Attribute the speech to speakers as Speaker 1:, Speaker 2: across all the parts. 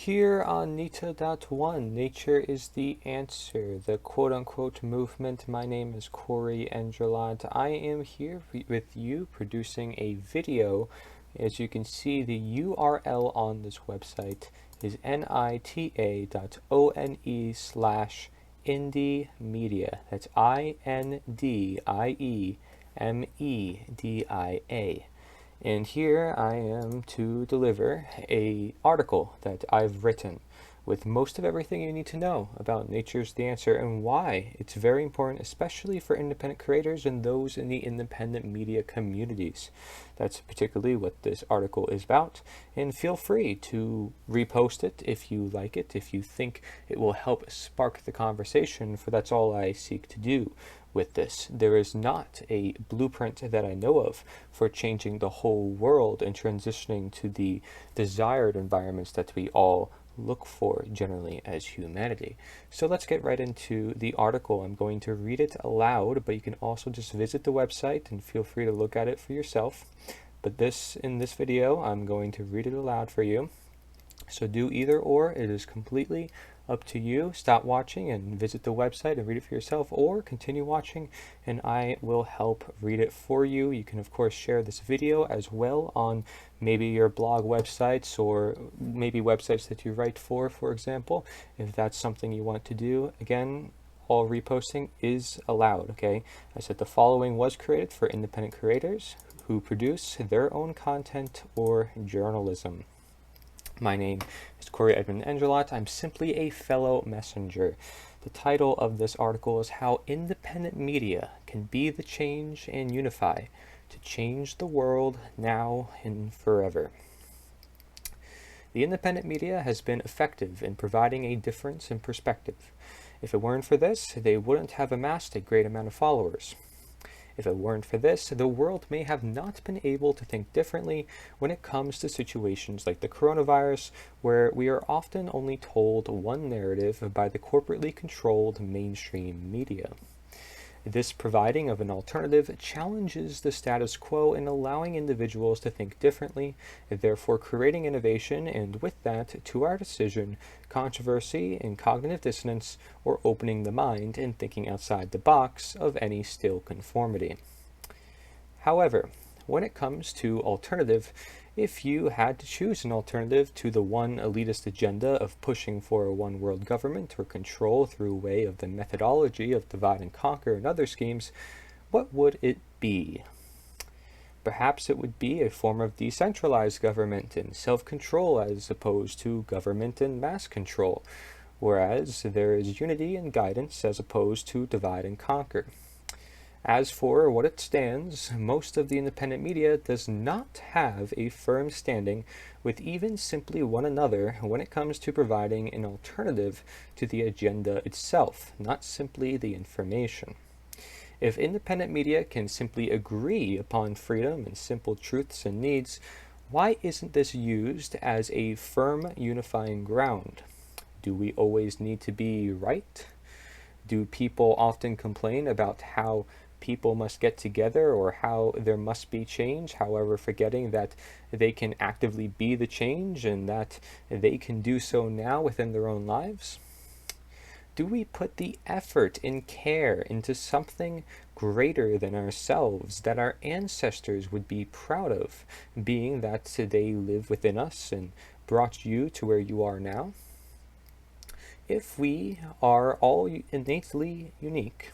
Speaker 1: Here on Nita.1, Nature is the Answer, the quote-unquote movement. My name is Cory Endrulat. I am here with you producing a video. As you can see, the URL on this website is nita.one/indie media. That's INDIEMEDIA. And here I am to deliver an article that I've written with most of everything you need to know about Nature's the Answer and why it's very important, especially for independent creators and those in the independent media communities. That's particularly what this article is about. And feel free to repost it if you like it, if you think it will help spark the conversation, for that's all I seek to do with this. There is not a blueprint that I know of for changing the whole world and transitioning to the desired environments that we all look for generally as humanity. So let's get right into the article. I'm going to read it aloud, but you can also just visit the website and feel free to look at it for yourself. But in this video, I'm going to read it aloud for you. So do either or. It is completely up to you. Stop watching and visit the website and read it for yourself, or continue watching and I will help read it for you. You can of course share this video as well on maybe your blog websites or maybe websites that you write for example, if that's something you want to do. Again, all reposting is allowed, okay? I said the following was created for independent creators who produce their own content or journalism. My name is Cory Edmund Endrulat. I'm simply a fellow messenger. The title of this article is How Independent Media Can Be the Change and Unify to Change the World Now and Forever. The independent media has been effective in providing a difference in perspective. If it weren't for this, they wouldn't have amassed a great amount of followers. If it weren't for this, the world may have not been able to think differently when it comes to situations like the coronavirus, where we are often only told one narrative by the corporately controlled mainstream media. This providing of an alternative challenges the status quo in allowing individuals to think differently, therefore creating innovation, and with that, to our decision, controversy and cognitive dissonance, or opening the mind and thinking outside the box of any still conformity. However, when it comes to alternative, if you had to choose an alternative to the one elitist agenda of pushing for a one-world government or control through way of the methodology of divide and conquer and other schemes, what would it be? Perhaps it would be a form of decentralized government and self-control as opposed to government and mass control, whereas there is unity and guidance as opposed to divide and conquer. As for what it stands, most of the independent media does not have a firm standing with even simply one another when it comes to providing an alternative to the agenda itself, not simply the information. If independent media can simply agree upon freedom and simple truths and needs, why isn't this used as a firm unifying ground? Do we always need to be right? Do people often complain about how people must get together or how there must be change, however forgetting that they can actively be the change and that they can do so now within their own lives? Do we put the effort and care into something greater than ourselves that our ancestors would be proud of, being that they live within us and brought you to where you are now? If we are all innately unique,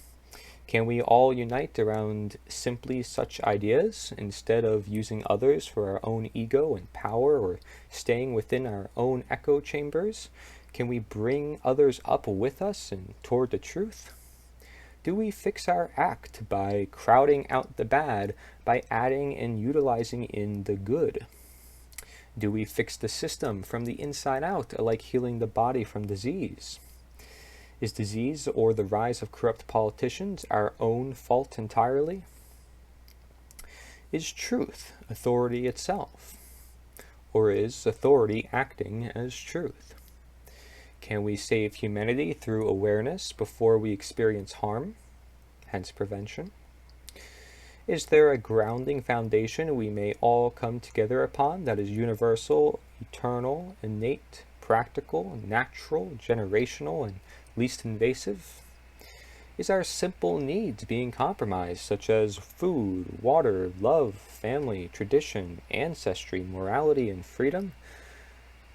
Speaker 1: can we all unite around simply such ideas instead of using others for our own ego and power or staying within our own echo chambers? Can we bring others up with us and toward the truth? Do we fix our act by crowding out the bad by adding and utilizing in the good? Do we fix the system from the inside out, like healing the body from disease? Is disease or the rise of corrupt politicians our own fault entirely? Is truth authority itself? Or is authority acting as truth? Can we save humanity through awareness before we experience harm, hence prevention? Is there a grounding foundation we may all come together upon that is universal, eternal, innate, practical, natural, generational, and least invasive? Is our simple needs being compromised, such as food, water, love, family, tradition, ancestry, morality, and freedom?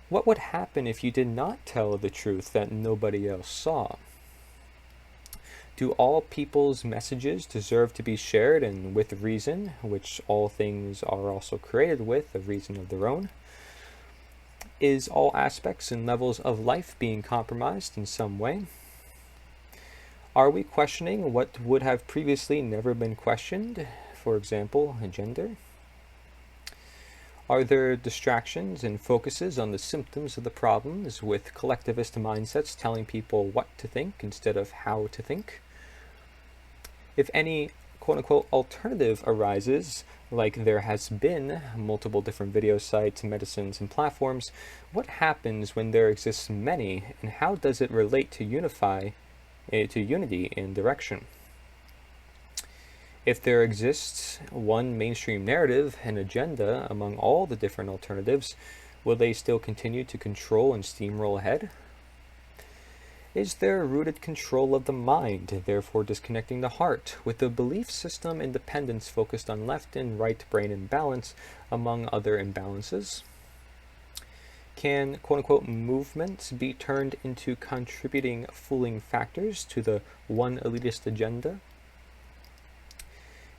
Speaker 1: What would happen if you did not tell the truth that nobody else saw? Do all people's messages deserve to be shared and with reason, which all things are also created with a reason of their own? Is all aspects and levels of life being compromised in some way? Are we questioning what would have previously never been questioned, for example, gender? Are there distractions and focuses on the symptoms of the problems, with collectivist mindsets telling people what to think instead of how to think? If any quote-unquote alternative arises, like there has been multiple different video sites, medicines, and platforms, what happens when there exists many, and how does it relate to unity and direction? If there exists one mainstream narrative and agenda among all the different alternatives, will they still continue to control and steamroll ahead? Is there rooted control of the mind, therefore disconnecting the heart, with the belief system independence focused on left and right brain imbalance, among other imbalances? Can quote-unquote movements be turned into contributing fooling factors to the one elitist agenda?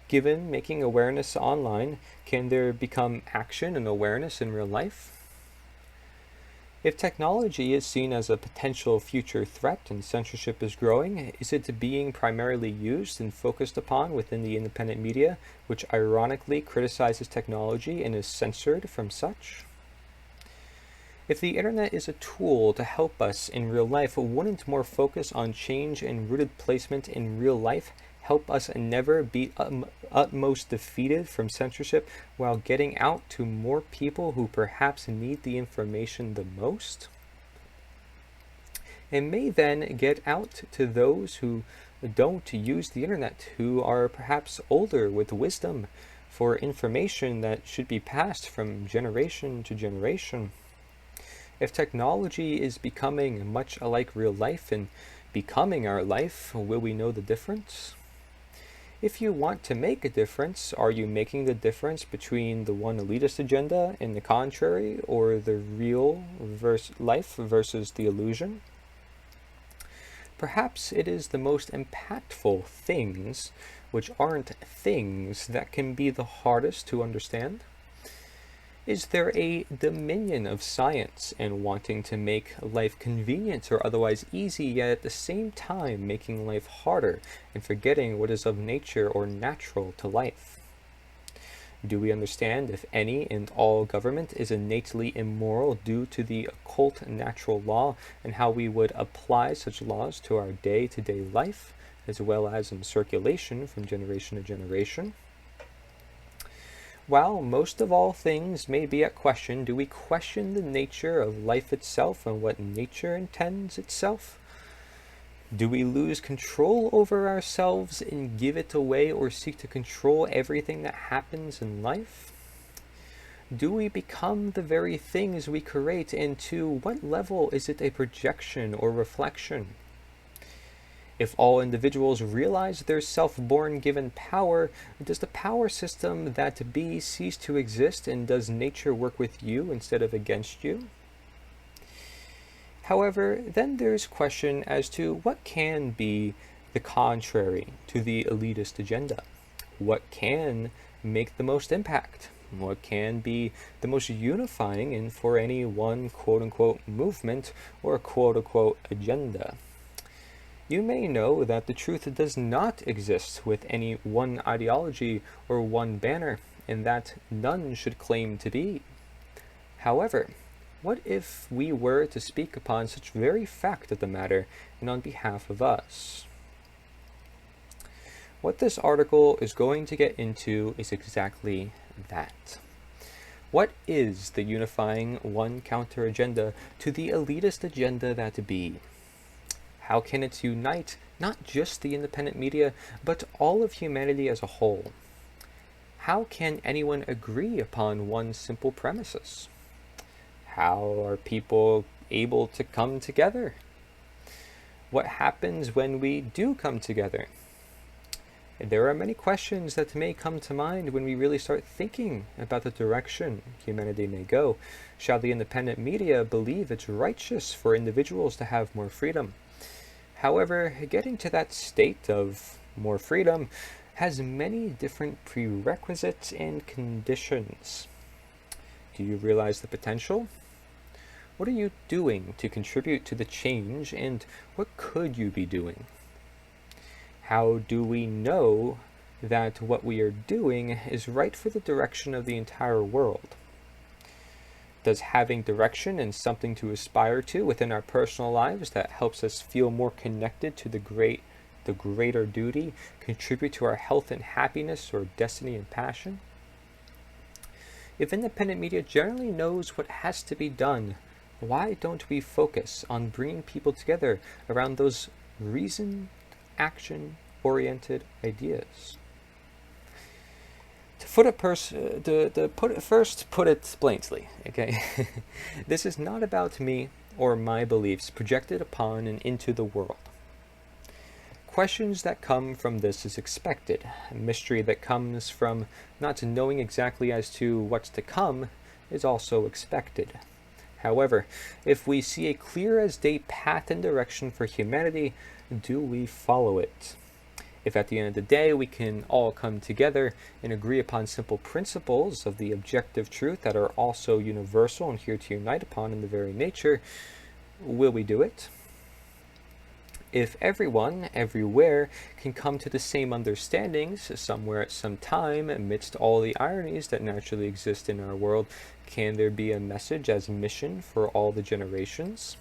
Speaker 1: Given making awareness online, can there become action and awareness in real life? If technology is seen as a potential future threat and censorship is growing, is it being primarily used and focused upon within the independent media, which ironically criticizes technology and is censored from such? If the internet is a tool to help us in real life, wouldn't more focus on change and rooted placement in real life help us never be utmost defeated from censorship while getting out to more people who perhaps need the information the most? It may then get out to those who don't use the internet, who are perhaps older with wisdom for information that should be passed from generation to generation. If technology is becoming much alike real life and becoming our life, will we know the difference? If you want to make a difference, are you making the difference between the one elitist agenda and the contrary, or the real life versus the illusion? Perhaps it is the most impactful things, which aren't things, that can be the hardest to understand. Is there a dominion of science and wanting to make life convenient or otherwise easy, yet at the same time making life harder and forgetting what is of nature or natural to life? Do we understand if any and all government is innately immoral due to the occult natural law, and how we would apply such laws to our day-to-day life, as well as in circulation from generation to generation? While most of all things may be at question, do we question the nature of life itself and what nature intends itself? Do we lose control over ourselves and give it away, or seek to control everything that happens in life? Do we become the very things we create, and to what level is it a projection or reflection? If all individuals realize their self-born given power, does the power system that be cease to exist, and does nature work with you instead of against you? However, then there's question as to what can be the contrary to the elitist agenda. What can make the most impact? What can be the most unifying and for any one quote-unquote movement or quote-unquote agenda? You may know that the truth does not exist with any one ideology or one banner, and that none should claim to be. However, what if we were to speak upon such very fact of the matter, and on behalf of us? What this article is going to get into is exactly that. What is the unifying one counter agenda to the elitist agenda that be? How can it unite not just the independent media, but all of humanity as a whole? How can anyone agree upon one simple premises? How are people able to come together? What happens when we do come together? There are many questions that may come to mind when we really start thinking about the direction humanity may go. Shall the independent media believe it's righteous for individuals to have more freedom? However, getting to that state of more freedom has many different prerequisites and conditions. Do you realize the potential? What are you doing to contribute to the change, and what could you be doing? How do we know that what we are doing is right for the direction of the entire world? Does having direction and something to aspire to within our personal lives that helps us feel more connected to the greater duty contribute to our health and happiness, or destiny and passion? If independent media generally knows what has to be done, why don't we focus on bringing people together around those reason, action-oriented ideas? To put it plainly, okay? This is not about me or my beliefs projected upon and into the world. Questions that come from this is expected. Mystery that comes from not knowing exactly as to what's to come is also expected. However, if we see a clear as day path and direction for humanity, do we follow it? If at the end of the day we can all come together and agree upon simple principles of the objective truth that are also universal and here to unite upon in the very nature, will we do it? If everyone, everywhere, can come to the same understandings somewhere at some time amidst all the ironies that naturally exist in our world, can there be a message as mission for all the generations?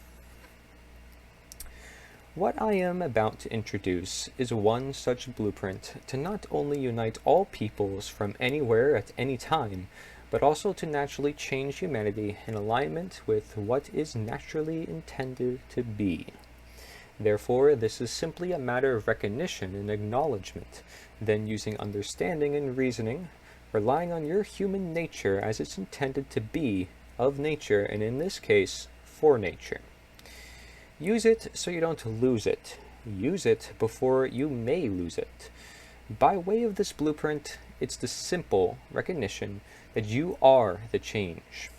Speaker 1: What I am about to introduce is one such blueprint to not only unite all peoples from anywhere at any time, but also to naturally change humanity in alignment with what is naturally intended to be. Therefore, this is simply a matter of recognition and acknowledgement, then using understanding and reasoning, relying on your human nature as it's intended to be, of nature, and in this case, for nature. Use it so you don't lose it. Use it before you may lose it. By way of this blueprint, it's the simple recognition that you are the change.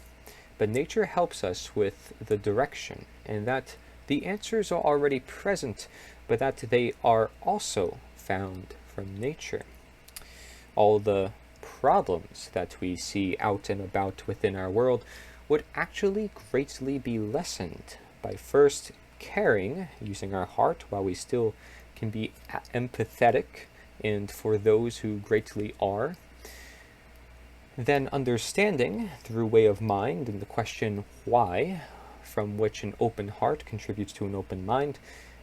Speaker 1: But nature helps us with the direction, and that the answers are already present, but that they are also found from nature. All the problems that we see out and about within our world would actually greatly be lessened by first caring, using our heart while we still can be empathetic, and for those who greatly are, then understanding through way of mind and the question why, from which an open heart contributes to an open mind,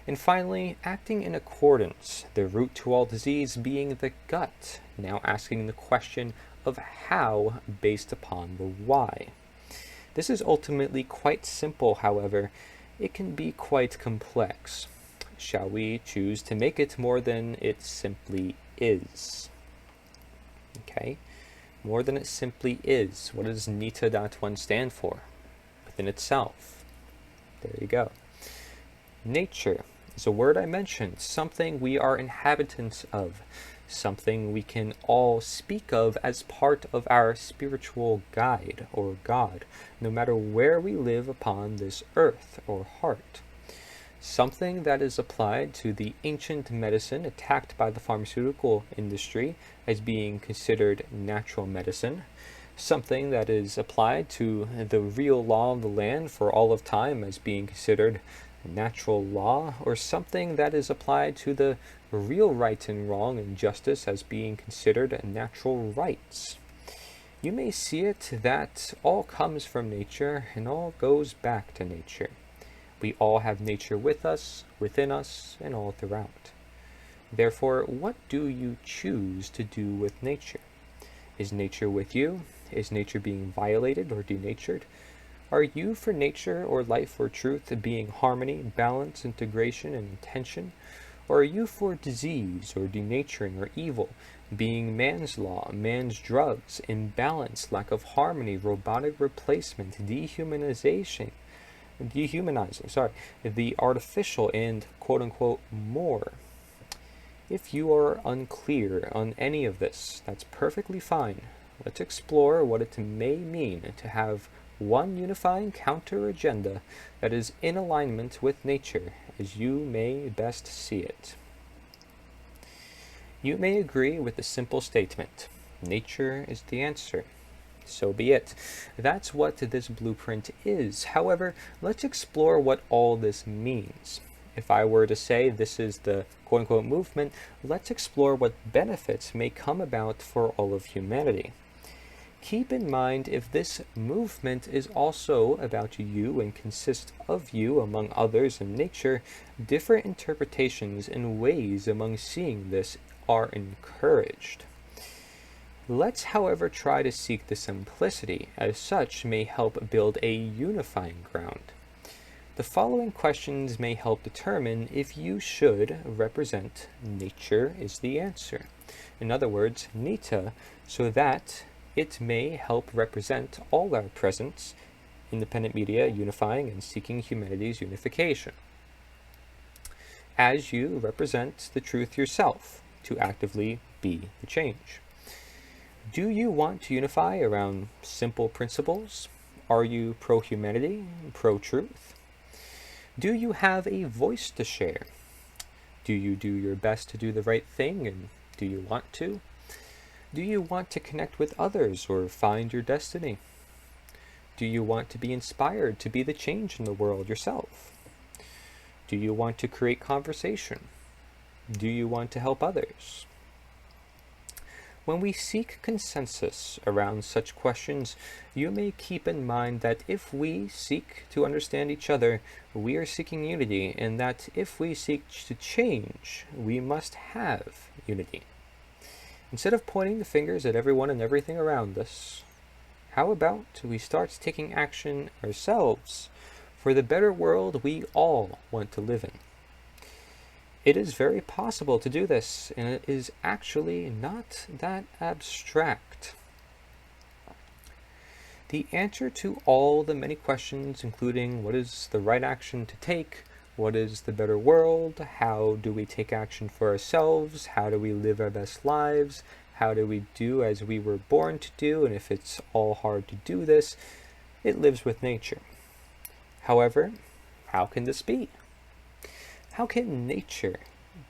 Speaker 1: and finally acting in accordance, the root to all disease being the gut, now asking the question of how based upon the why. This is ultimately quite simple, however, it can be quite complex. Shall we choose to make it more than it simply is? Okay, more than it simply is. What does Nita.1 stand for? Within itself. There you go. Nature is a word I mentioned, something we are inhabitants of, something we can all speak of as part of our spiritual guide or God, no matter where we live upon this earth or heart. Something that is applied to the ancient medicine attacked by the pharmaceutical industry as being considered natural medicine. Something that is applied to the real law of the land for all of time as being considered natural law, or something that is applied to the real right and wrong and justice as being considered natural rights. You may see it that all comes from nature and all goes back to nature. We all have nature with us, within us, and all throughout. Therefore, what do you choose to do with nature? Is nature with you? Is nature being violated or denatured? Are you for nature or life or truth being harmony, balance, integration, and intention? Or are you for disease or denaturing or evil, being man's law, man's drugs, imbalance, lack of harmony, robotic replacement, dehumanization, the artificial and quote-unquote more. If you are unclear on any of this, that's perfectly fine. Let's explore what it may mean to have one unifying counter-agenda that is in alignment with nature as you may best see it. You may agree with the simple statement, nature is the answer. So be it. That's what this blueprint is. However, let's explore what all this means. If I were to say this is the quote-unquote movement, let's explore what benefits may come about for all of humanity. Keep in mind, if this movement is also about you and consists of you among others in nature, different interpretations and ways among seeing this are encouraged. Let's, however, try to seek the simplicity, as such may help build a unifying ground. The following questions may help determine if you should represent nature is the answer. In other words, Nita, so that it may help represent all our presence, independent media unifying and seeking humanity's unification. As you represent the truth yourself, to actively be the change. Do you want to unify around simple principles? Are you pro-humanity, pro-truth? Do you have a voice to share? Do you do your best to do the right thing, and do you want to? Do you want to connect with others or find your destiny? Do you want to be inspired to be the change in the world yourself? Do you want to create conversation? Do you want to help others? When we seek consensus around such questions, you may keep in mind that if we seek to understand each other, we are seeking unity, and that if we seek to change, we must have unity. Instead of pointing the fingers at everyone and everything around us, how about we start taking action ourselves for the better world we all want to live in? It is very possible to do this, and it is actually not that abstract. The answer to all the many questions, including what is the right action to take, what is the better world, how do we take action for ourselves, how do we live our best lives, how do we do as we were born to do, and if it's all hard to do this, it lives with nature. However, how can this be? How can nature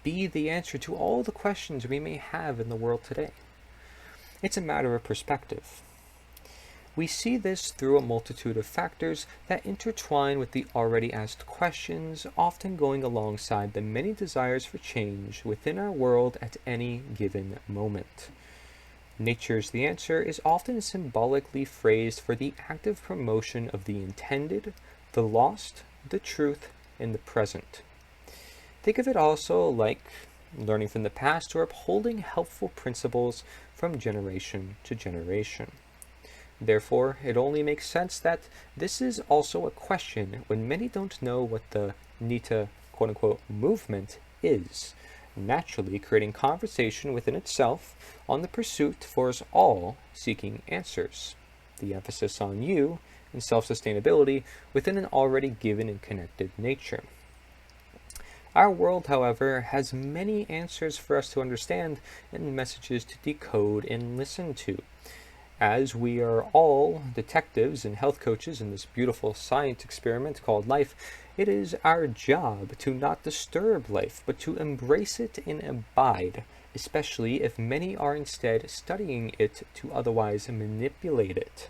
Speaker 1: be the answer to all the questions we may have in the world today? It's a matter of perspective. We see this through a multitude of factors that intertwine with the already asked questions, often going alongside the many desires for change within our world at any given moment. Nature's the answer is often symbolically phrased for the active promotion of the intended, the lost, the truth, and the present. Think of it also like learning from the past or upholding helpful principles from generation to generation. Therefore, it only makes sense that this is also a question when many don't know what the Nita quote-unquote movement is, naturally creating conversation within itself on the pursuit for us all seeking answers, the emphasis on you and self-sustainability within an already given and connected nature. Our world, however, has many answers for us to understand and messages to decode and listen to. As we are all detectives and health coaches in this beautiful science experiment called life, it is our job to not disturb life, but to embrace it and abide, especially if many are instead studying it to otherwise manipulate it.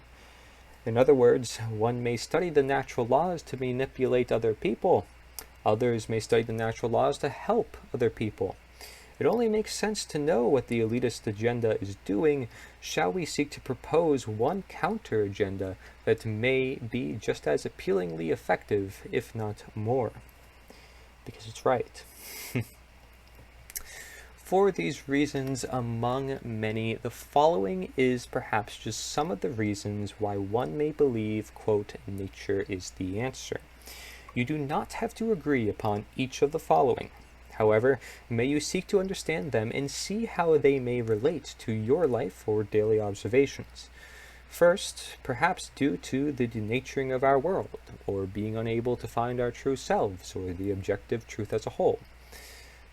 Speaker 1: In other words, one may study the natural laws to manipulate other people. Others may study the natural laws to help other people. It only makes sense to know what the elitist agenda is doing. Shall we seek to propose one counter-agenda that may be just as appealingly effective, if not more? Because it's right. For these reasons, among many, the following is perhaps just some of the reasons why one may believe, quote, nature is the answer. You do not have to agree upon each of the following. However, may you seek to understand them and see how they may relate to your life or daily observations. First, perhaps due to the denaturing of our world, or being unable to find our true selves, or the objective truth as a whole.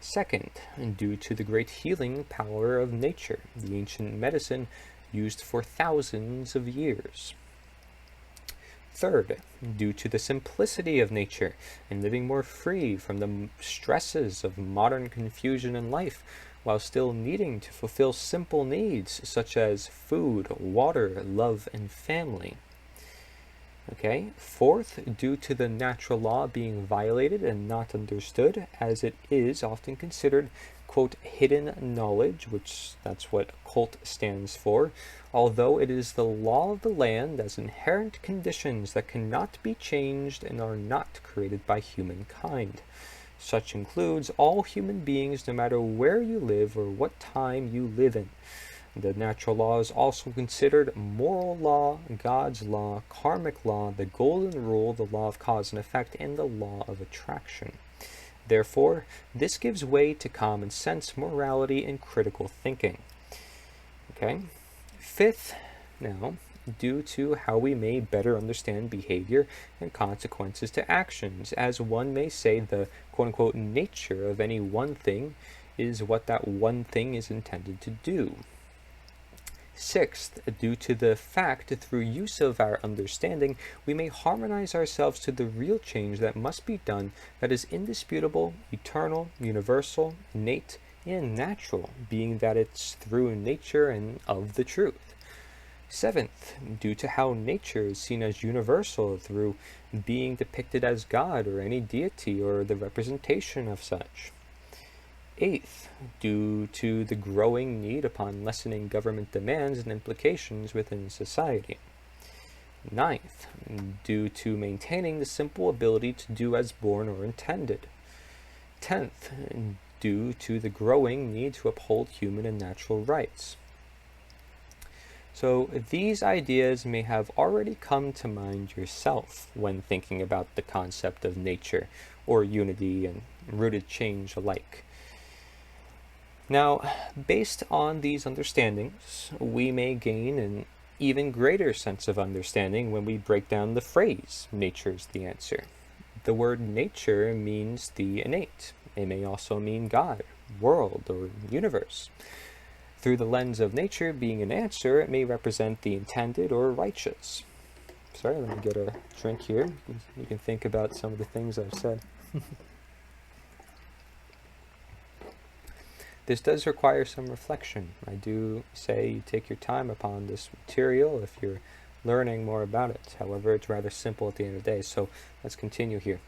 Speaker 1: Second, due to the great healing power of nature, the ancient medicine used for thousands of years. Third, due to the simplicity of nature and living more free from the stresses of modern confusion in life, while still needing to fulfill simple needs such as food, water, love, and family. Okay. Fourth, due to the natural law being violated and not understood, as it is often considered, quote, hidden knowledge, which that's what occult stands for, although it is the law of the land as inherent conditions that cannot be changed and are not created by humankind. Such includes all human beings, no matter where you live or what time you live in. The natural law is also considered moral law, God's law, karmic law, the golden rule, the law of cause and effect, and the law of attraction. Therefore, this gives way to common sense, morality, and critical thinking. Okay. Fifth, now, due to how we may better understand behavior and consequences to actions, as one may say the quote-unquote nature of any one thing is what that one thing is intended to do. Sixth, due to the fact through use of our understanding, we may harmonize ourselves to the real change that must be done, that is indisputable, eternal, universal, innate, and natural, being that it's through nature and of the truth. Seventh, due to how nature is seen as universal through being depicted as God or any deity or the representation of such. Eighth, due to the growing need upon lessening government demands and implications within society. Ninth, due to maintaining the simple ability to do as born or intended. 10th, due to the growing need to uphold human and natural rights. So these ideas may have already come to mind yourself when thinking about the concept of nature or unity and rooted change alike. Now, based on these understandings, we may gain an even greater sense of understanding when we break down the phrase, nature's the answer. The word nature means the innate. It may also mean God, world, or universe. Through the lens of nature being an answer, it may represent the intended or righteous. Sorry, let me get a drink here. You can think about some of the things I've said. This does require some reflection. I do say you take your time upon this material if you're learning more about it. However, it's rather simple at the end of the day, so let's continue here.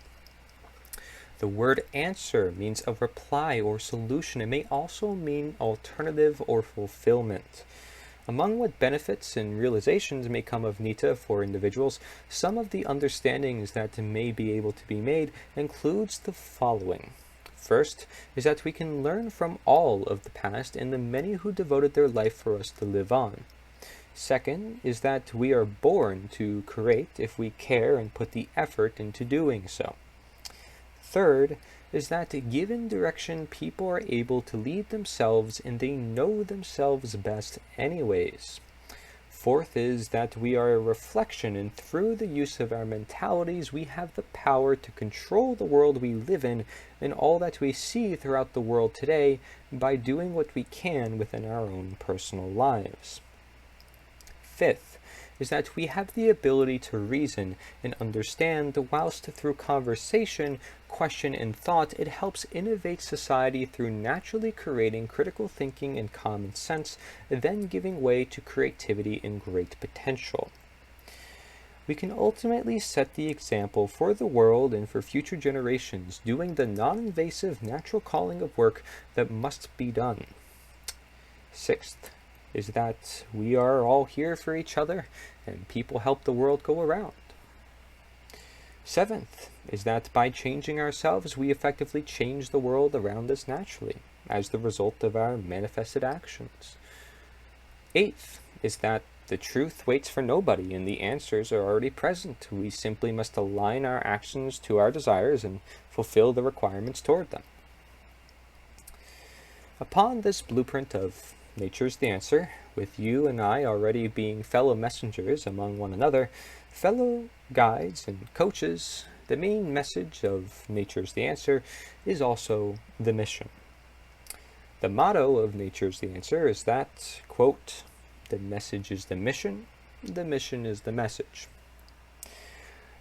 Speaker 1: The word answer means a reply or solution. It may also mean alternative or fulfillment. Among what benefits and realizations may come of Nita for individuals, some of the understandings that may be able to be made includes the following. First is that we can learn from all of the past and the many who devoted their life for us to live on. Second is that we are born to create if we care and put the effort into doing so. Third is that given direction, people are able to lead themselves and they know themselves best anyways. Fourth is that we are a reflection, and through the use of our mentalities, we have the power to control the world we live in and all that we see throughout the world today by doing what we can within our own personal lives. Fifth is that we have the ability to reason and understand, whilst through conversation, question, and thought, it helps innovate society through naturally creating critical thinking and common sense, then giving way to creativity and great potential. We can ultimately set the example for the world and for future generations, doing the non-invasive natural calling of work that must be done. Sixth is that we are all here for each other and people help the world go around. Seventh is that by changing ourselves, we effectively change the world around us naturally as the result of our manifested actions. Eighth is that the truth waits for nobody and the answers are already present. We simply must align our actions to our desires and fulfill the requirements toward them. Upon this blueprint of nature's the answer, with you and I already being fellow messengers among one another, fellow guides and coaches, the main message of Nature's the Answer is also the mission. The motto of Nature's the Answer is that, quote, "The message is the mission is the message."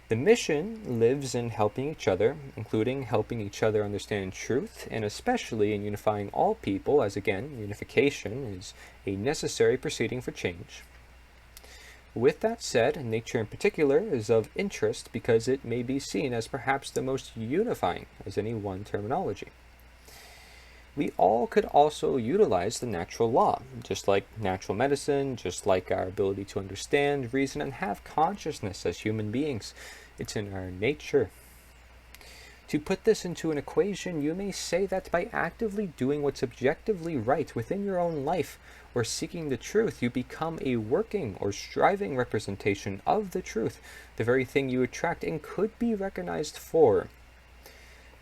Speaker 1: The mission lives in helping each other, including helping each other understand truth, and especially in unifying all people, as again, unification is a necessary proceeding for change. With that said, nature in particular is of interest because it may be seen as perhaps the most unifying as any one terminology. We all could also utilize the natural law, just like natural medicine, just like our ability to understand, reason, and have consciousness as human beings. It's in our nature. To put this into an equation, you may say that by actively doing what's objectively right within your own life, or seeking the truth, you become a working or striving representation of the truth, the very thing you attract and could be recognized for.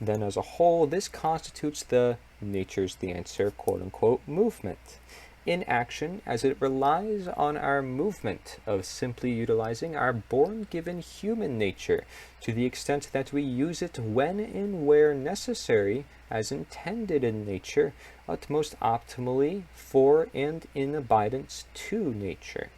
Speaker 1: Then as a whole, this constitutes the Nature's the Answer, quote-unquote, movement in action, as it relies on our movement of simply utilizing our born-given human nature to the extent that we use it when and where necessary as intended in nature, but most optimally for and in abidance to nature.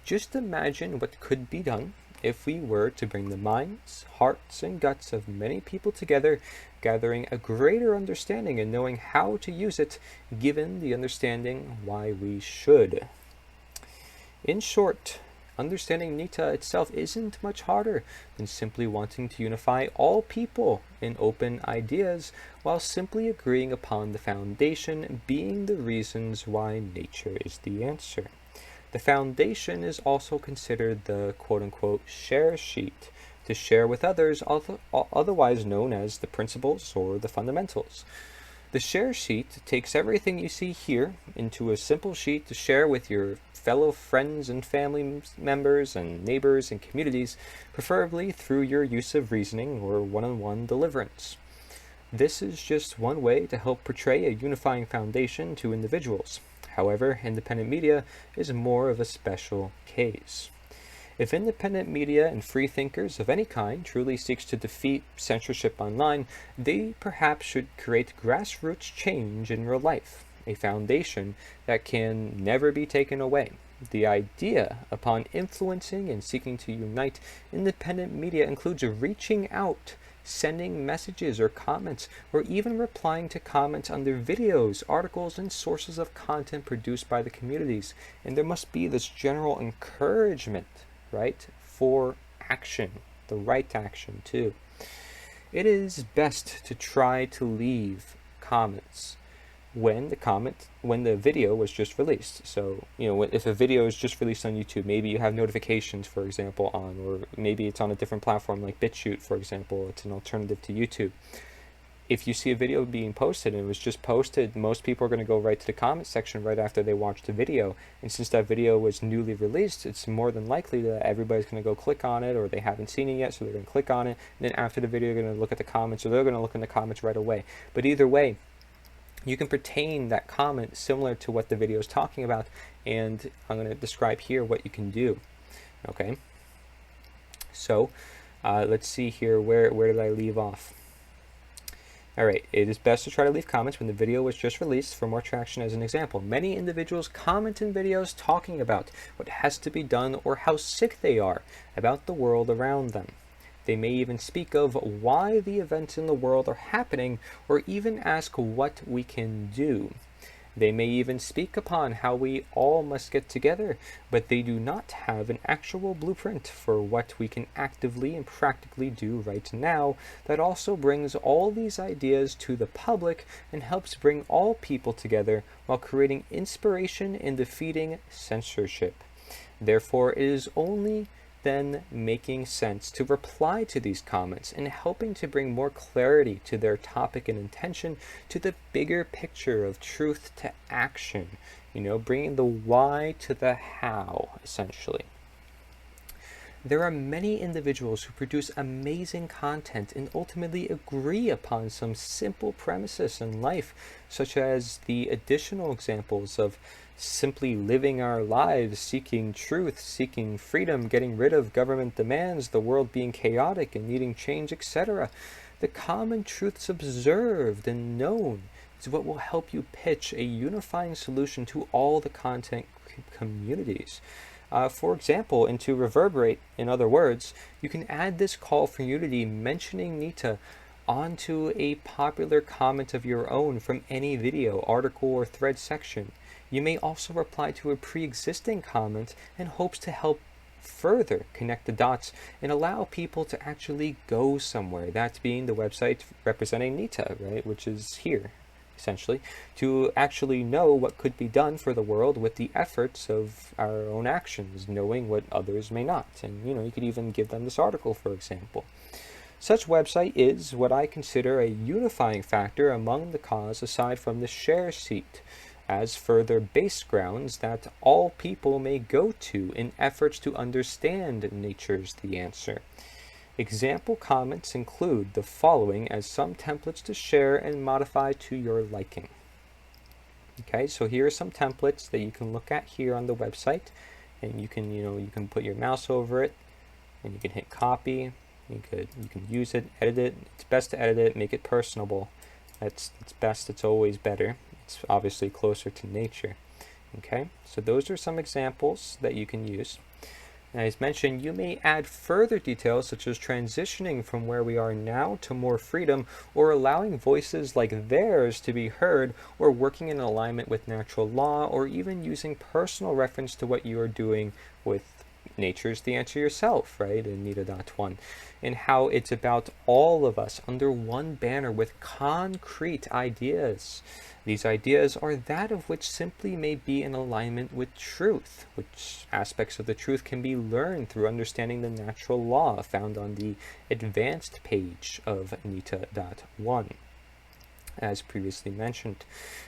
Speaker 1: Just imagine what could be done if we were to bring the minds, hearts, and guts of many people together, gathering a greater understanding and knowing how to use it, given the understanding why we should. In short, understanding Nita itself isn't much harder than simply wanting to unify all people in open ideas while simply agreeing upon the foundation being the reasons why nature is the answer. The foundation is also considered the quote-unquote share sheet, to share with others, otherwise known as the principles or the fundamentals. The share sheet takes everything you see here into a simple sheet to share with your fellow friends and family members and neighbors and communities, preferably through your use of reasoning or one-on-one deliverance. This is just one way to help portray a unifying foundation to individuals. However, independent media is more of a special case. If independent media and free thinkers of any kind truly seeks to defeat censorship online, they perhaps should create grassroots change in real life, a foundation that can never be taken away. The idea upon influencing and seeking to unite independent media includes reaching out, sending messages or comments, or even replying to comments under videos, articles, and sources of content produced by the communities. And there must be this general encouragement, right, for action, the right action too. It is best to try to leave comments when the video was just released. So, if a video is just released on YouTube, maybe you have notifications, for example, on, or maybe it's on a different platform like BitChute, for example. It's an alternative to YouTube. If you see a video being posted and it was just posted, most people are going to go right to the comment section right after they watch the video. And since that video was newly released, it's more than likely that everybody's going to go click on it, or they haven't seen it yet, so they're going to click on it. And then after the video, they're going to look at the comments, or they're going to look in the comments right away. But either way, you can pertain that comment similar to what the video is talking about, and I'm going to describe here what you can do. Okay, so let's see here, where did I leave off? Alright, it is best to try to leave comments when the video was just released for more traction. As an example, many individuals comment in videos talking about what has to be done or how sick they are about the world around them. They may even speak of why the events in the world are happening, or even ask what we can do. They may even speak upon how we all must get together, but they do not have an actual blueprint for what we can actively and practically do right now that also brings all these ideas to the public and helps bring all people together while creating inspiration in defeating censorship. Therefore, it is only then making sense to reply to these comments and helping to bring more clarity to their topic and intention, to the bigger picture of truth to action, bringing the why to the how, essentially. There are many individuals who produce amazing content and ultimately agree upon some simple premises in life, such as the additional examples of simply living our lives, seeking truth, seeking freedom, getting rid of government demands, the world being chaotic and needing change, etc. The common truths observed and known is what will help you pitch a unifying solution to all the content communities. For example, and to reverberate, in other words, you can add this call for unity mentioning Nita onto a popular comment of your own from any video, article, or thread section. You may also reply to a pre-existing comment in hopes to help further connect the dots and allow people to actually go somewhere, that being the website representing Nita, right, which is here, essentially, to actually know what could be done for the world with the efforts of our own actions, knowing what others may not. And, you could even give them this article, for example. Such website is what I consider a unifying factor among the cause aside from the share sheet, as further base grounds that all people may go to in efforts to understand nature's the answer. Example comments include the following as some templates to share and modify to your liking. Okay, so here are some templates that you can look at here on the website, and you can put your mouse over it, and you can hit copy. You can use it, edit it. It's best to edit it, make it personable. It's best. It's always better. It's obviously closer to nature. Okay, so those are some examples that you can use. And as mentioned, you may add further details such as transitioning from where we are now to more freedom, or allowing voices like theirs to be heard, or working in alignment with natural law, or even using personal reference to what you are doing with Nature's the Answer yourself, right, in Nita.1, and how it's about all of us under one banner with concrete ideas. These ideas are that of which simply may be in alignment with truth, which aspects of the truth can be learned through understanding the natural law found on the advanced page of Nita.1. As previously mentioned,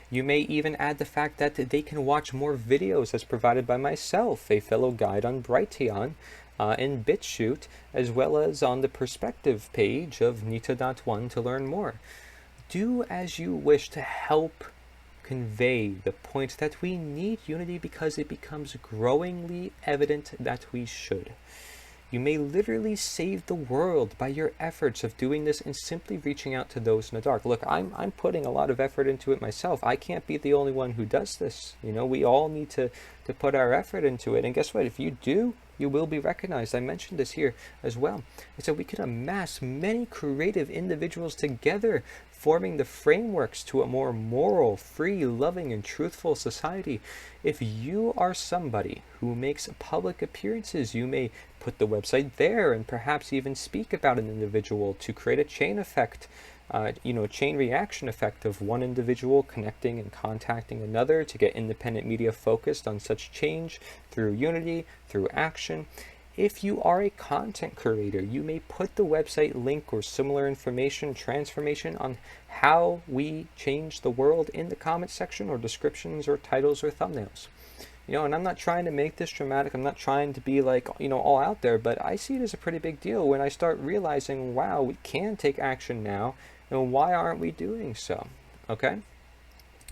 Speaker 1: you may even add the fact that they can watch more videos as provided by myself, a fellow guide on Brighteon, in BitChute, as well as on the perspective page of Nita.1 to learn more. Do as you wish to help convey the point that we need unity because it becomes growingly evident that we should. You may literally save the world by your efforts of doing this and simply reaching out to those in the dark. Look, I'm putting a lot of effort into it myself. I can't be the only one who does this. We all need to put our effort into it. And guess what? If you do, you will be recognized. I mentioned this here as well. And so we can amass many creative individuals together, forming the frameworks to a more moral, free, loving, and truthful society. If you are somebody who makes public appearances, you may put the website there and perhaps even speak about an individual to create a chain effect, chain reaction effect of one individual connecting and contacting another to get independent media focused on such change through unity, through action. If you are a content creator, you may put the website link or similar information, transformation on how we change the world in the comment section or descriptions or titles or thumbnails. And I'm not trying to make this dramatic. I'm not trying to be like, all out there, but I see it as a pretty big deal when I start realizing, wow, we can take action now, and why aren't we doing so? Okay?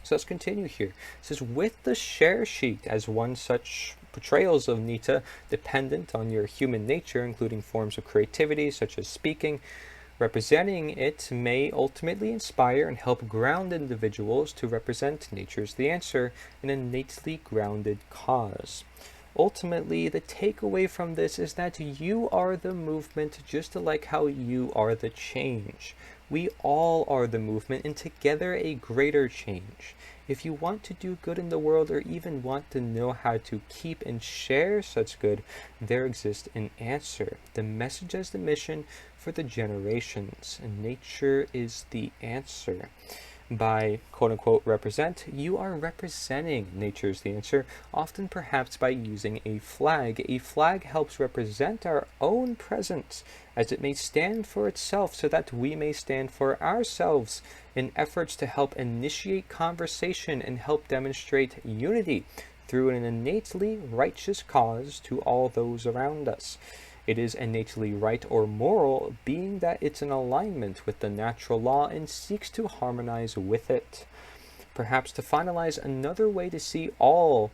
Speaker 1: So let's continue here. It says, with the share sheet as one such portrayals of Nita dependent on your human nature, including forms of creativity such as speaking, representing it may ultimately inspire and help ground individuals to represent Nature's the Answer in an innately grounded cause. Ultimately, the takeaway from this is that you are the movement just like how you are the change. We all are the movement and together a greater change. If you want to do good in the world or even want to know how to keep and share such good, there exists an answer. The message as the mission for the generations. And nature is the answer. By quote-unquote represent, you are representing Nature's the Answer, often perhaps by using a flag. A flag helps represent our own presence, as it may stand for itself so that we may stand for ourselves in efforts to help initiate conversation and help demonstrate unity through an innately righteous cause to all those around us. It is innately right or moral, being that it's in alignment with the natural law and seeks to harmonize with it. Perhaps to finalize, another way to see all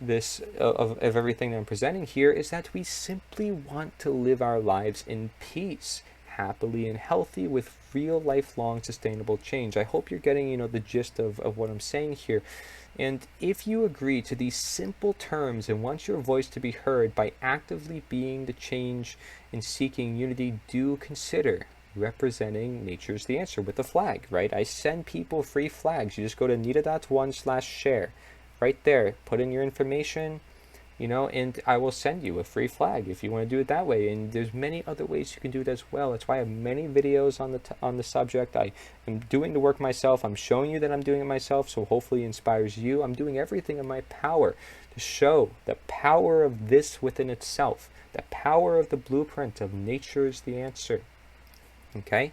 Speaker 1: this of everything that I'm presenting here is that we simply want to live our lives in peace, happily and healthy, with real lifelong sustainable change. I hope you're getting the gist of what I'm saying here. And if you agree to these simple terms and want your voice to be heard by actively being the change and seeking unity, do consider representing Nature's the Answer with a flag, right? I send people free flags. You just go to nita.one/share. Right there, put in your information, and I will send you a free flag if you want to do it that way. And there's many other ways you can do it as well. That's why I have many videos on the subject. I am doing the work myself. I'm showing you that I'm doing it myself, so hopefully it inspires you. I'm doing everything in my power to show the power of this within itself, the power of the blueprint of Nature's the Answer. Okay?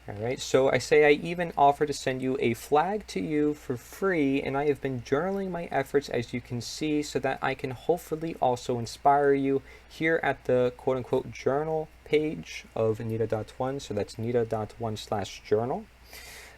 Speaker 1: All right, so I even offer to send you a flag to you for free, and I have been journaling my efforts, as you can see, so that I can hopefully also inspire you here at the quote-unquote journal page of nita.one, so that's nita.one/journal.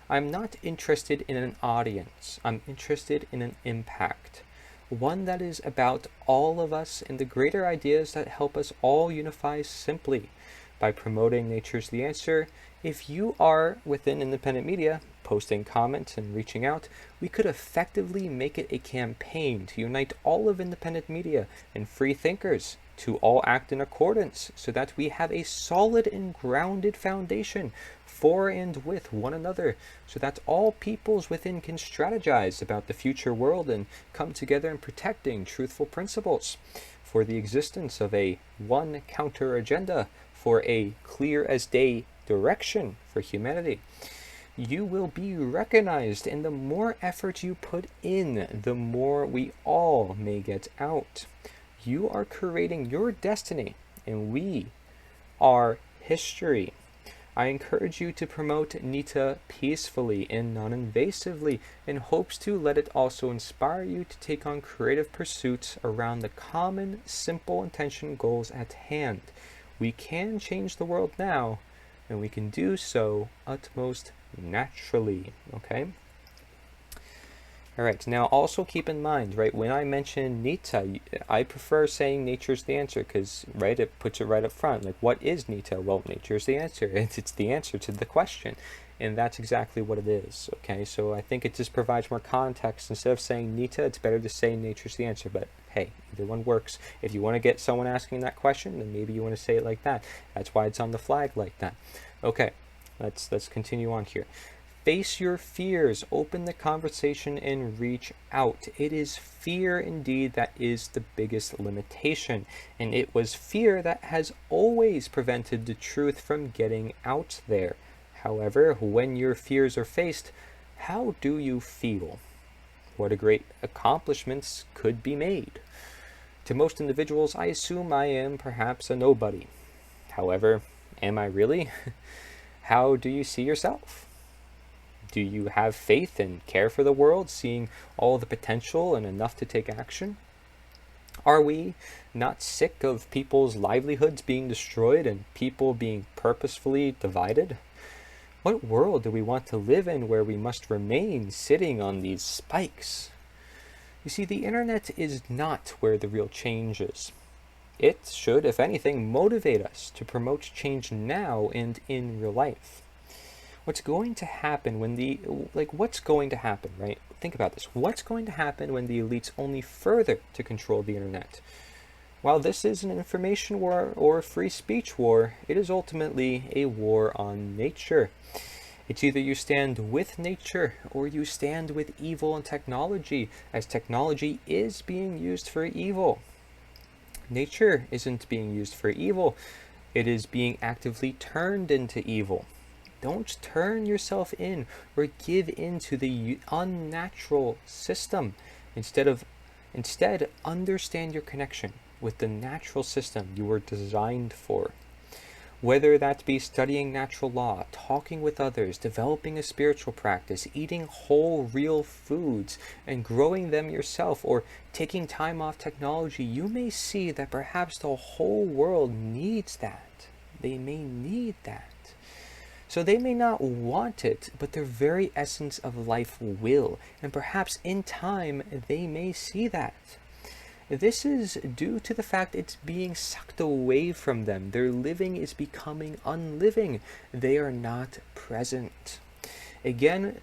Speaker 1: I'm not interested in an audience. I'm interested in an impact, one that is about all of us and the greater ideas that help us all unify simply by promoting Nature's the Answer. If you are within independent media, posting comments and reaching out, we could effectively make it a campaign to unite all of independent media and free thinkers to all act in accordance, so that we have a solid and grounded foundation for and with one another, so that all peoples within can strategize about the future world and come together in protecting truthful principles for the existence of a one counter agenda for a clear as day direction for humanity. You will be recognized, and the more effort you put in, the more we all may get out. You are creating your destiny, and we are history. I encourage you to promote Nita peacefully and non-invasively, in hopes to let it also inspire you to take on creative pursuits around the common, simple intention goals at hand. We can change the world now, and we can do so utmost naturally, okay? All right, now also keep in mind, right, when I mention Nita, I prefer saying Nature's the Answer because, right, it puts it right up front. Like, what is Nita? Well, Nature's the Answer. It's the answer to the question, and that's exactly what it is, okay? So I think it just provides more context. Instead of saying Nita, it's better to say Nature's the Answer, but hey, either one works. If you want to get someone asking that question, then maybe you want to say it like that. That's why it's on the flag like that. Okay, let's continue on here. Face your fears, open the conversation, and reach out. It is fear indeed that is the biggest limitation, and it was fear that has always prevented the truth from getting out there. However, when your fears are faced, how do you feel? What a great accomplishments could be made. To most individuals, I assume I am perhaps a nobody. However, am I really? How do you see yourself? Do you have faith and care for the world, seeing all the potential and enough to take action? Are we not sick of people's livelihoods being destroyed and people being purposefully divided? What world do we want to live in where we must remain sitting on these spikes? You see, the internet is not where the real change is. It should, if anything, motivate us to promote change now and in real life. What's going to happen when what's going to happen, right? Think about this. What's going to happen when the elites only further to control the internet? While this is an information war or a free speech war, it is ultimately a war on nature. It's either you stand with nature or you stand with evil and technology, as technology is being used for evil. Nature isn't being used for evil. It is being actively turned into evil. Don't turn yourself in or give in to the unnatural system. Instead, understand your connection with the natural system you were designed for. Whether that be studying natural law, talking with others, developing a spiritual practice, eating whole, real foods, and growing them yourself, or taking time off technology, you may see that perhaps the whole world needs that. They may need that. So they may not want it, but their very essence of life will, and perhaps in time they may see that. This is due to the fact it's being sucked away from them. Their living is becoming unliving. They are not present. Again,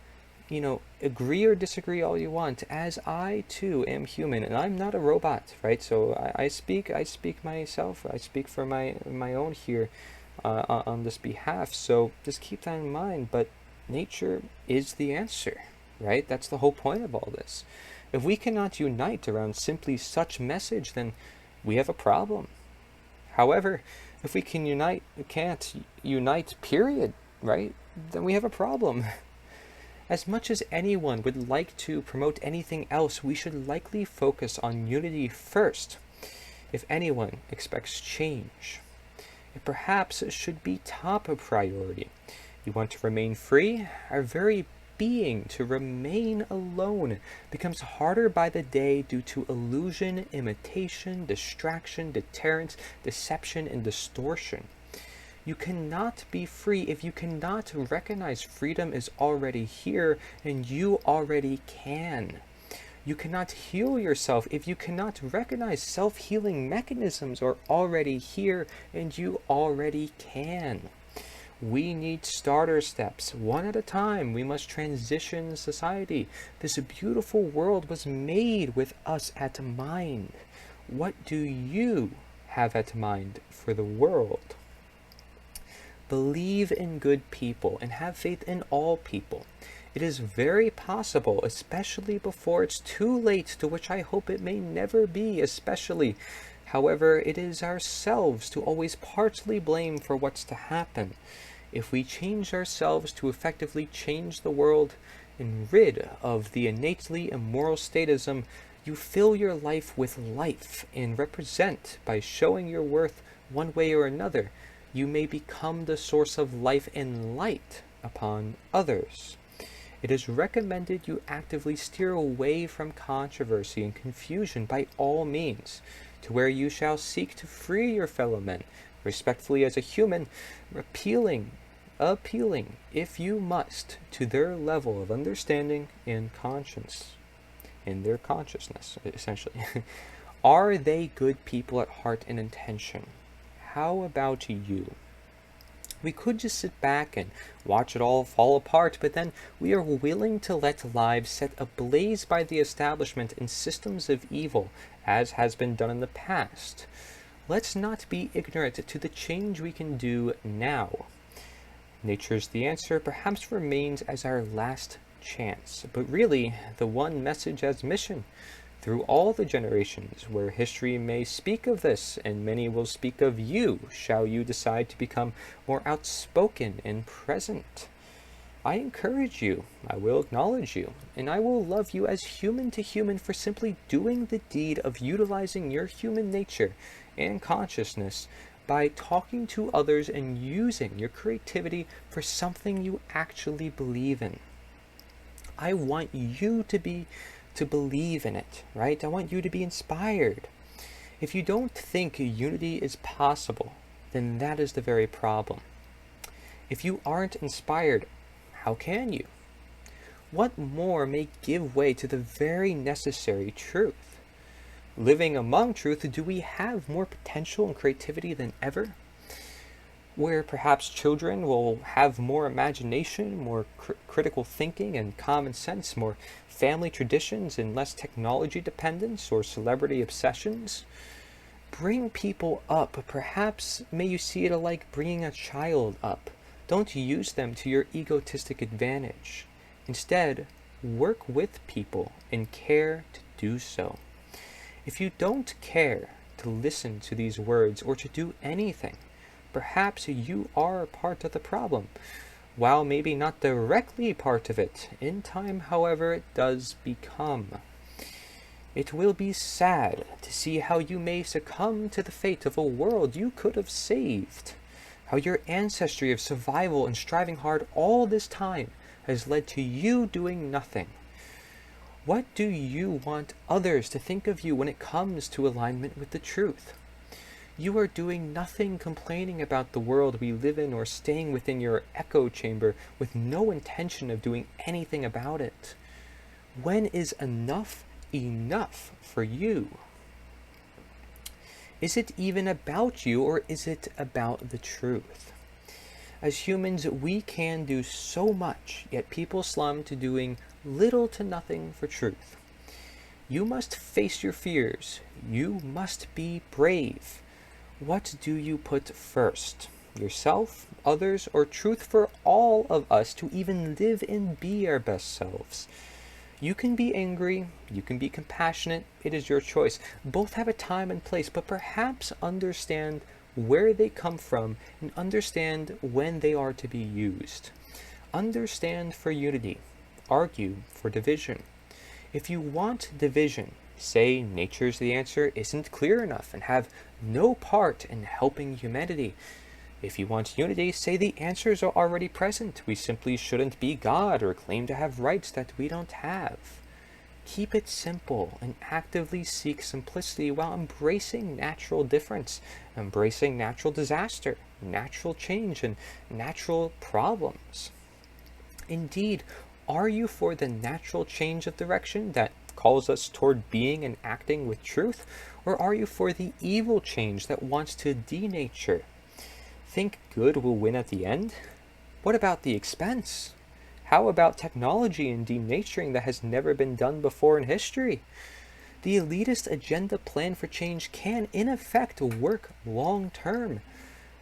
Speaker 1: agree or disagree all you want, as I too am human, and I'm not a robot, right? So I speak myself, I speak for my own here on this behalf, so just keep that in mind. But nature is the answer, right? That's the whole point of all this. If we cannot unite around simply such message, then we have a problem. However, if we can't unite, period, right? Then we have a problem. As much as anyone would like to promote anything else, we should likely focus on unity first. If anyone expects change, it perhaps should be top priority. You want to remain free? Our very being to remain alone becomes harder by the day due to illusion, imitation, distraction, deterrence, deception, and distortion. You cannot be free if you cannot recognize freedom is already here and you already can. You cannot heal yourself if you cannot recognize self-healing mechanisms are already here and you already can. We need starter steps. One at a time, we must transition society. This beautiful world was made with us at mind. What do you have at mind for the world? Believe in good people and have faith in all people. It is very possible, especially before it's too late, to which I hope it may never be, especially. However, it is ourselves to always partially blame for what's to happen. If we change ourselves to effectively change the world and rid of the innately immoral statism, you fill your life with life and represent by showing your worth one way or another. You may become the source of life and light upon others. It is recommended you actively steer away from controversy and confusion by all means, to where you shall seek to free your fellow men, respectfully as a human, appealing, if you must, to their level of understanding and conscience, in their consciousness, essentially. Are they good people at heart and intention? How about you? We could just sit back and watch it all fall apart, but then we are willing to let lives set ablaze by the establishment and systems of evil, as has been done in the past. Let's not be ignorant to the change we can do now. Nature's the answer perhaps remains as our last chance, but really the one message as mission. Through all the generations where history may speak of this, and many will speak of you, shall you decide to become more outspoken and present. I encourage you, I will acknowledge you, and I will love you as human to human for simply doing the deed of utilizing your human nature and consciousness by talking to others and using your creativity for something you actually believe in. I want you to believe in it, right? I want you to be inspired. If you don't think unity is possible, then that is the very problem. If you aren't inspired, how can you? What more may give way to the very necessary truth? Living among truth, do we have more potential and creativity than ever? Where perhaps children will have more imagination, more critical thinking and common sense, more family traditions and less technology dependence or celebrity obsessions. Bring people up. Perhaps may you see it like bringing a child up. Don't use them to your egotistic advantage. Instead, work with people and care to do so. If you don't care to listen to these words or to do anything, perhaps you are part of the problem. While maybe not directly part of it, in time, however, it does become. It will be sad to see how you may succumb to the fate of a world you could have saved. how your ancestry of survival and striving hard all this time has led to you doing nothing. What do you want others to think of you when it comes to alignment with the truth? You are doing nothing, complaining about the world we live in or staying within your echo chamber with no intention of doing anything about it. When is enough enough for you? Is it even about you, or is it about the truth? As humans, we can do so much, yet people slum to doing little to nothing for truth. You must face your fears. You must be brave. What do you put first? Yourself, others, or truth for all of us to even live and be our best selves? You can be angry, you can be compassionate, it is your choice. Both have a time and place, but perhaps understand where they come from and understand when they are to be used. Understand for unity, argue for division. If you want division, say nature's the answer isn't clear enough and have no part in helping humanity. If you want unity, say the answers are already present. We simply shouldn't be God or claim to have rights that we don't have. Keep it simple and actively seek simplicity while embracing natural difference, embracing natural disaster, natural change, and natural problems. Indeed, are you for the natural change of direction that calls us toward being and acting with truth, or are you for the evil change that wants to denature? Think good will win at the end? What about the expense? How about technology and denaturing that has never been done before in history? The elitist agenda plan for change can, in effect, work long term.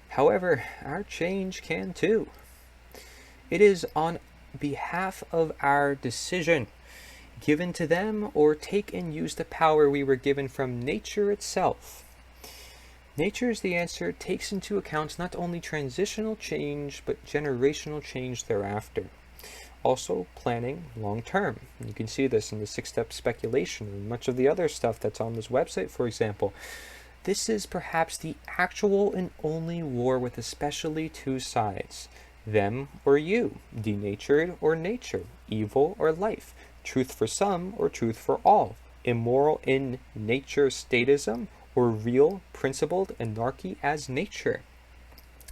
Speaker 1: However, our change can too. It is on behalf of our decision, given to them, or take and use the power we were given from nature itself. Nature's the answer takes into account not only transitional change, but generational change thereafter. Also planning long term. You can see this in the 6-step speculation and much of the other stuff that's on this website, for example. This is perhaps the actual and only war with especially two sides. Them or you, denatured or nature, evil or life, truth for some or truth for all, immoral in nature statism, or real, principled anarchy as nature.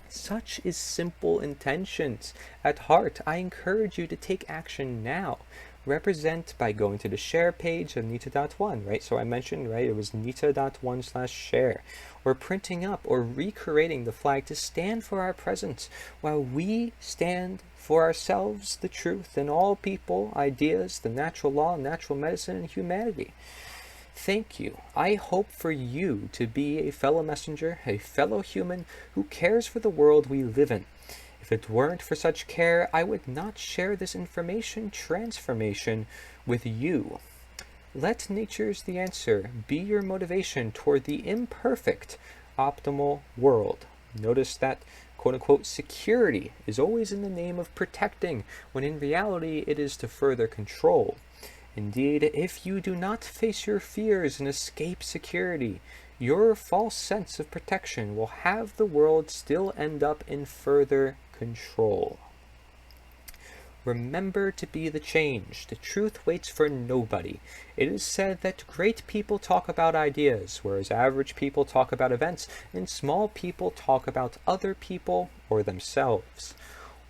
Speaker 1: Such is simple intentions. At heart, I encourage you to take action now. Represent by going to the share page of Nita.1, right? So I mentioned, right, it was Nita.1/share. Or printing up or recreating the flag to stand for our presence, while we stand for ourselves, the truth, and all people, ideas, the natural law, natural medicine, and humanity. Thank you. I hope for you to be a fellow messenger, a fellow human who cares for the world we live in. If it weren't for such care, I would not share this information transformation with you. Let nature's the answer be your motivation toward the imperfect, optimal world. Notice that quote-unquote security is always in the name of protecting, when in reality it is to further control. Indeed, if you do not face your fears and escape security, your false sense of protection will have the world still end up in further control. Remember to be the change. The truth waits for nobody. It is said that great people talk about ideas, whereas average people talk about events, and small people talk about other people or themselves.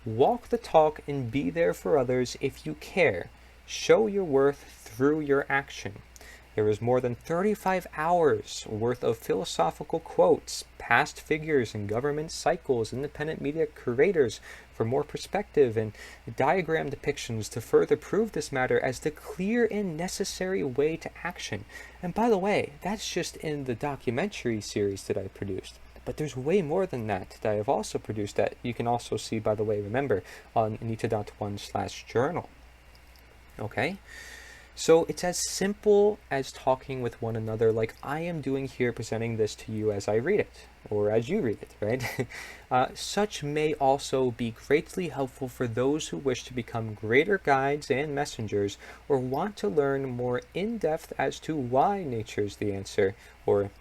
Speaker 1: Walk the talk and be there for others if you care. Show your worth through your action. There is more than 35 hours worth of philosophical quotes, past figures in government cycles, independent media creators for more perspective, and diagram depictions to further prove this matter as the clear and necessary way to action. And by the way, that's just in the documentary series that I produced. But there's way more than that I have also produced that you can also see, by the way, remember, on Nita.1/journal. Okay? So it's as simple as talking with one another like I am doing here, presenting this to you as I read it, or as you read it, right? Such may also be greatly helpful for those who wish to become greater guides and messengers, or want to learn more in depth as to why nature is the answer, or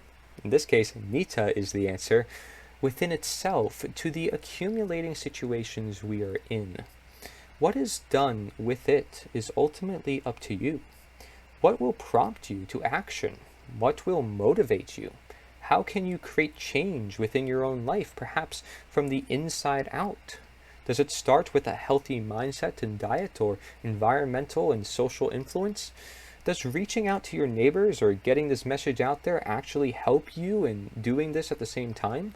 Speaker 1: in this case, Nita is the answer. within itself to the accumulating situations we are in. What is done with it is ultimately up to you. What will prompt you to action? What will motivate you? How can you create change within your own life, perhaps from the inside out? Does it start with a healthy mindset and diet, or environmental and social influence? Does reaching out to your neighbors or getting this message out there actually help you in doing this at the same time?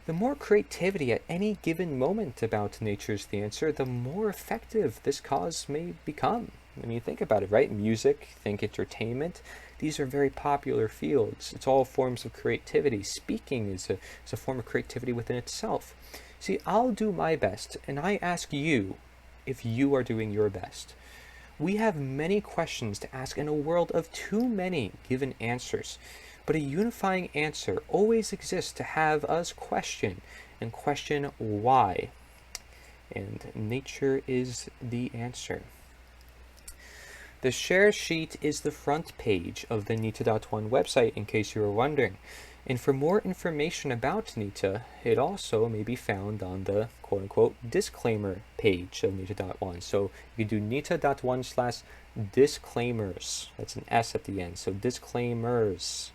Speaker 1: The more creativity at any given moment about nature's the answer, the more effective this cause may become. I mean, think about it, right? Music, think entertainment. These are very popular fields. It's all forms of creativity. Speaking is a form of creativity within itself. See, I'll do my best, and I ask you if you are doing your best. We have many questions to ask in a world of too many given answers, but a unifying answer always exists to have us question, and question why. And nature is the answer. The share sheet is the front page of the Nita.1 website, in case you were wondering. And for more information about Nita, it also may be found on the quote-unquote disclaimer page of Nita.1. So you do Nita.1/disclaimers. That's an S at the end, so disclaimers.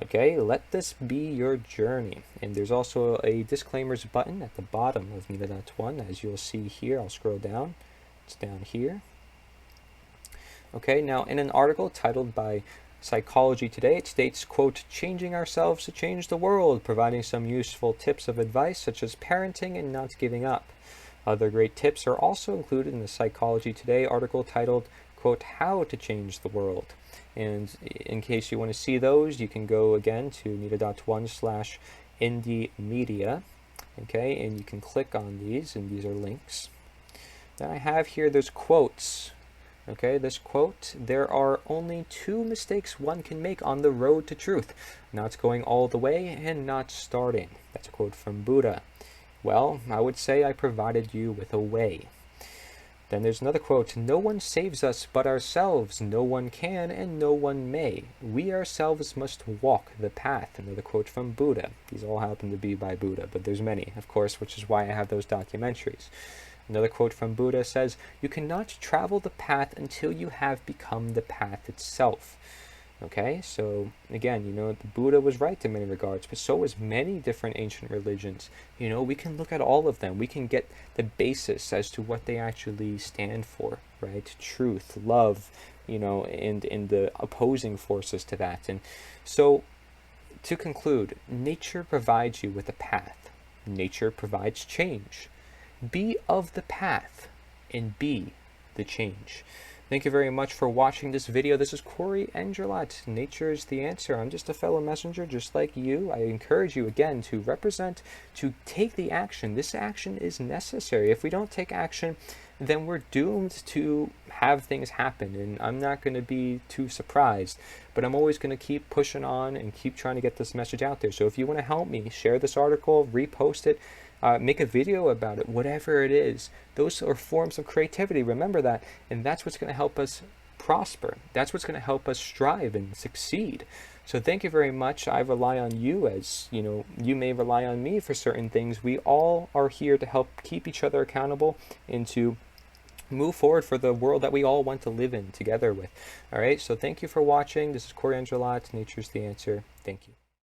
Speaker 1: Okay, let this be your journey. And there's also a disclaimers button at the bottom of Nita.1, as you'll see here. I'll scroll down. It's down here. Okay, now in an article titled by Psychology Today, it states, quote, changing ourselves to change the world, providing some useful tips of advice such as parenting and not giving up. Other great tips are also included in the Psychology Today article titled, quote, how to change the world. And in case you want to see those, you can go again to Nita.1/indie media. Okay, and you can click on these, and these are links. Then I have here, there's quotes. Okay, this quote, there are only 2 mistakes one can make on the road to truth: not going all the way and not starting. That's a quote from Buddha. Well, I would say I provided you with a way. Then there's another quote, no one saves us but ourselves. No one can and no one may. We ourselves must walk the path. Another quote from Buddha. These all happen to be by Buddha, but there's many, of course, which is why I have those documentaries. Another quote from Buddha says, you cannot travel the path until you have become the path itself. Okay, so again, the Buddha was right in many regards, but so was many different ancient religions. We can look at all of them. We can get the basis as to what they actually stand for, right? Truth, love, and the opposing forces to that. And so, to conclude, nature provides you with a path. Nature provides change. Be of the path and be the change. Thank you very much for watching this video. This is Cory Endrulat. Nature is the answer. I'm just a fellow messenger just like you. I encourage you again to represent, to take the action. This action is necessary. If we don't take action, then we're doomed to have things happen, and I'm not going to be too surprised, but I'm always going to keep pushing on and keep trying to get this message out there. So if you want to help me, share this article, repost it, make a video about it, whatever it is. Those are forms of creativity, remember that, and that's what's going to help us prosper. That's what's going to help us strive and succeed. So thank you very much. I rely on you, as you may rely on me for certain things. We all are here to help keep each other accountable and to move forward for the world that we all want to live in together with. All right, so thank you for watching. This is Cory Endrulat. Nature's the answer. Thank you.